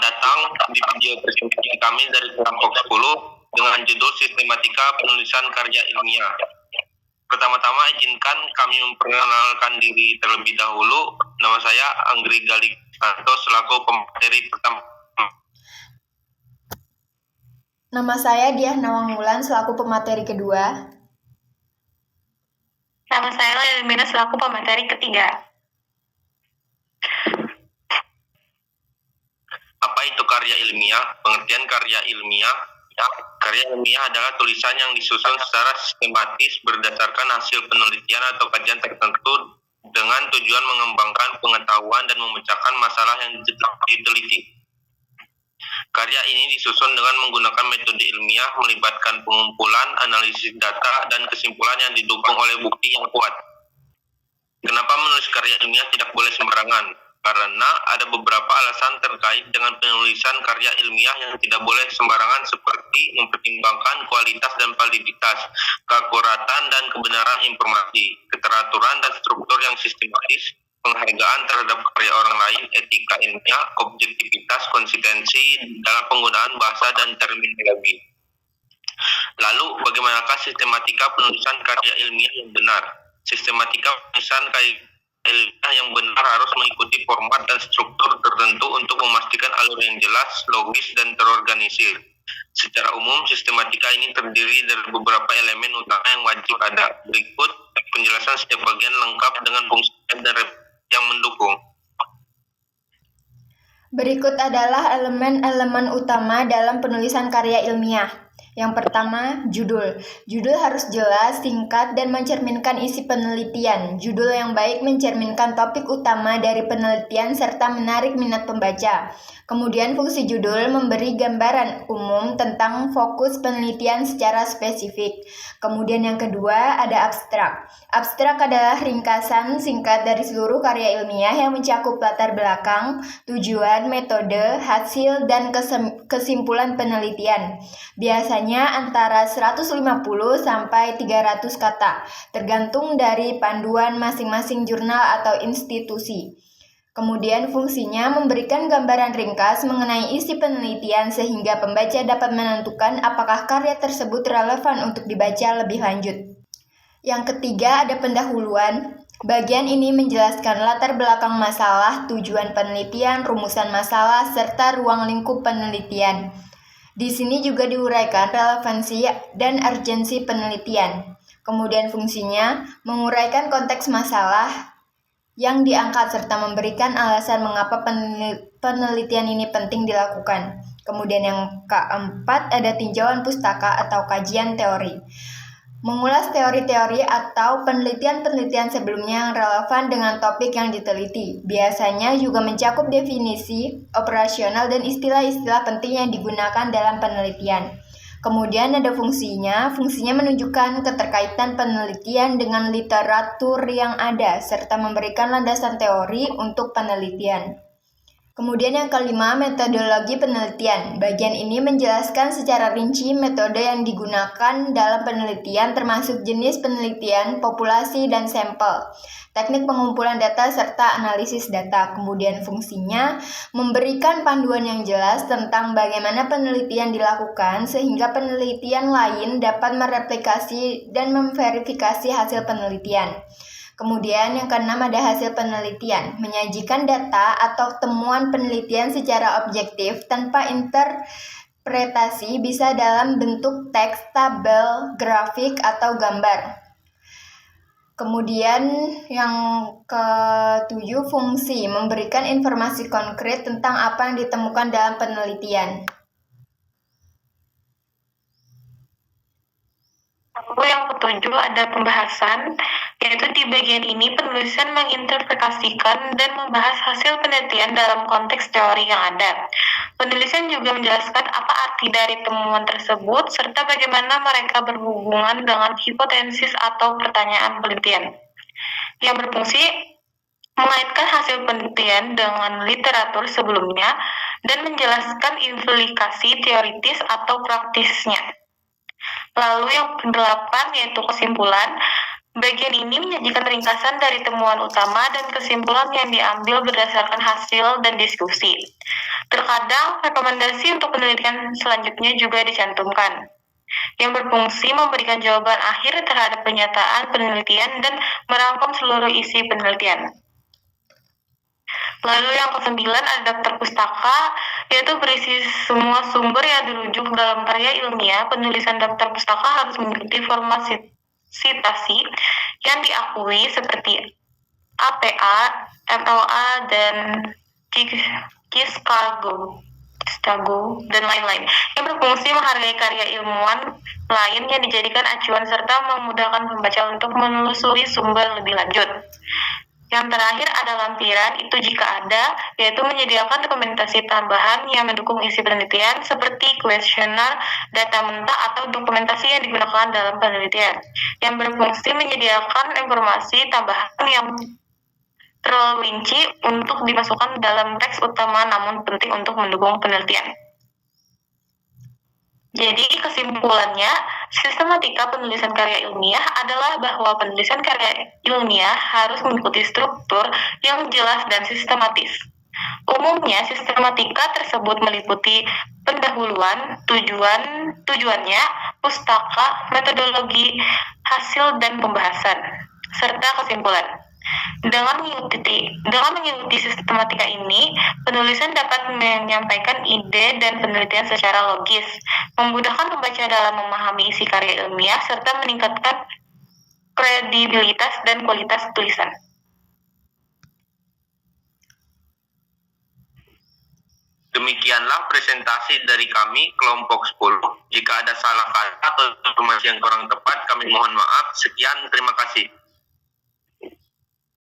datang di video presentasi kami dari kelompok 10 dengan judul Sistematika Penulisan Karya Ilmiah. Pertama-tama izinkan kami memperkenalkan diri terlebih dahulu. Nama saya Anggri Galisanto selaku pemateri pertama. Nama saya Diah Nawangwulan selaku pemateri kedua. Nama saya Lelmina selaku pemateri ketiga. Apa itu karya ilmiah? Pengertian karya ilmiah. Karya ilmiah adalah tulisan yang disusun secara sistematis berdasarkan hasil penelitian atau kajian tertentu dengan tujuan mengembangkan pengetahuan dan memecahkan masalah yang diteliti. Karya ini disusun dengan menggunakan metode ilmiah, melibatkan pengumpulan, analisis data, dan kesimpulan yang didukung oleh bukti yang kuat. Kenapa menulis karya ilmiah tidak boleh sembarangan? Karena ada beberapa alasan terkait dengan penulisan karya ilmiah yang tidak boleh sembarangan, seperti mempertimbangkan kualitas dan validitas, keakuratan dan kebenaran informasi, keteraturan dan struktur yang sistematis, penghargaan terhadap karya orang lain, etika ilmiah, objektivitas, konsistensi dalam penggunaan bahasa dan terminologi. Lalu, bagaimanakah sistematika penulisan karya ilmiah yang benar? Sistematika penulisan karya ilmiah yang benar harus mengikuti format dan struktur tertentu untuk memastikan alur yang jelas, logis, dan terorganisir. Secara umum, sistematika ini terdiri dari beberapa elemen utama yang wajib ada. Berikut penjelasan setiap bagian lengkap dengan fungsi dan yang mendukung. Berikut adalah elemen-elemen utama dalam penulisan karya ilmiah. Yang pertama, judul. Judul harus jelas, singkat, dan mencerminkan isi penelitian. Judul yang baik mencerminkan topik utama dari penelitian serta menarik minat pembaca. Kemudian fungsi judul memberi gambaran umum tentang fokus penelitian secara spesifik. Kemudian yang kedua ada abstrak. Abstrak adalah ringkasan singkat dari seluruh karya ilmiah yang mencakup latar belakang, tujuan, metode, hasil, dan kesimpulan penelitian. Biasanya antara 150 sampai 300 kata, tergantung dari panduan masing-masing jurnal atau institusi. Kemudian fungsinya memberikan gambaran ringkas mengenai isi penelitian sehingga pembaca dapat menentukan apakah karya tersebut relevan untuk dibaca lebih lanjut. Yang ketiga ada pendahuluan. Bagian ini menjelaskan latar belakang masalah, tujuan penelitian, rumusan masalah, serta ruang lingkup penelitian. Di sini juga diuraikan relevansi dan urgensi penelitian. Kemudian fungsinya menguraikan konteks masalah yang diangkat serta memberikan alasan mengapa penelitian ini penting dilakukan. Kemudian yang keempat ada tinjauan pustaka atau kajian teori. Mengulas teori-teori atau penelitian-penelitian sebelumnya yang relevan dengan topik yang diteliti. Biasanya juga mencakup definisi, operasional, dan istilah-istilah penting yang digunakan dalam penelitian. Kemudian ada fungsinya menunjukkan keterkaitan penelitian dengan literatur yang ada, serta memberikan landasan teori untuk penelitian. Kemudian yang kelima, metodologi penelitian. Bagian ini menjelaskan secara rinci metode yang digunakan dalam penelitian termasuk jenis penelitian, populasi, dan sampel, teknik pengumpulan data, serta analisis data. Kemudian fungsinya memberikan panduan yang jelas tentang bagaimana penelitian dilakukan sehingga penelitian lain dapat mereplikasi dan memverifikasi hasil penelitian. Kemudian yang keenam ada hasil penelitian, menyajikan data atau temuan penelitian secara objektif tanpa interpretasi, bisa dalam bentuk teks, tabel, grafik, atau gambar. Kemudian yang ketujuh fungsi, memberikan informasi konkret tentang apa yang ditemukan dalam penelitian. Lalu yang ketujuh ada pembahasan, yaitu di bagian ini penulisan menginterpretasikan dan membahas hasil penelitian dalam konteks teori yang ada. Penulisan juga menjelaskan apa arti dari temuan tersebut, serta bagaimana mereka berhubungan dengan hipotesis atau pertanyaan penelitian. Yang berfungsi mengaitkan hasil penelitian dengan literatur sebelumnya dan menjelaskan implikasi teoritis atau praktisnya. Lalu yang kedelapan yaitu kesimpulan. Bagian ini menyajikan ringkasan dari temuan utama dan kesimpulan yang diambil berdasarkan hasil dan diskusi. Terkadang, rekomendasi untuk penelitian selanjutnya juga dicantumkan, yang berfungsi memberikan jawaban akhir terhadap pernyataan penelitian dan merangkum seluruh isi penelitian. Lalu yang ke-9 ada daftar pustaka, yaitu berisi semua sumber yang dirujuk dalam karya ilmiah. Penulisan daftar pustaka harus mengikuti format citasi yang diakui seperti APA, MLA, dan Chicago, dan lain-lain, yang berfungsi menghargai karya ilmuwan lain yang dijadikan acuan serta memudahkan pembaca untuk menelusuri sumber lebih lanjut. Yang terakhir ada lampiran, itu jika ada, yaitu menyediakan dokumentasi tambahan yang mendukung isi penelitian seperti kuesioner, data mentah, atau dokumentasi yang digunakan dalam penelitian, yang berfungsi menyediakan informasi tambahan yang terlalu rinci untuk dimasukkan dalam teks utama namun penting untuk mendukung penelitian. Jadi kesimpulannya, sistematika penulisan karya ilmiah adalah bahwa penulisan karya ilmiah harus mengikuti struktur yang jelas dan sistematis. Umumnya, sistematika tersebut meliputi pendahuluan, tujuannya, pustaka, metodologi, hasil, dan pembahasan, serta kesimpulan. Dengan mengikuti sistematika ini, penulisan dapat menyampaikan ide dan penelitian secara logis, memudahkan pembaca dalam memahami isi karya ilmiah, serta meningkatkan kredibilitas dan kualitas tulisan. Demikianlah presentasi dari kami kelompok 10. Jika ada salah kata atau informasi yang kurang tepat, kami mohon maaf. Sekian, terima kasih.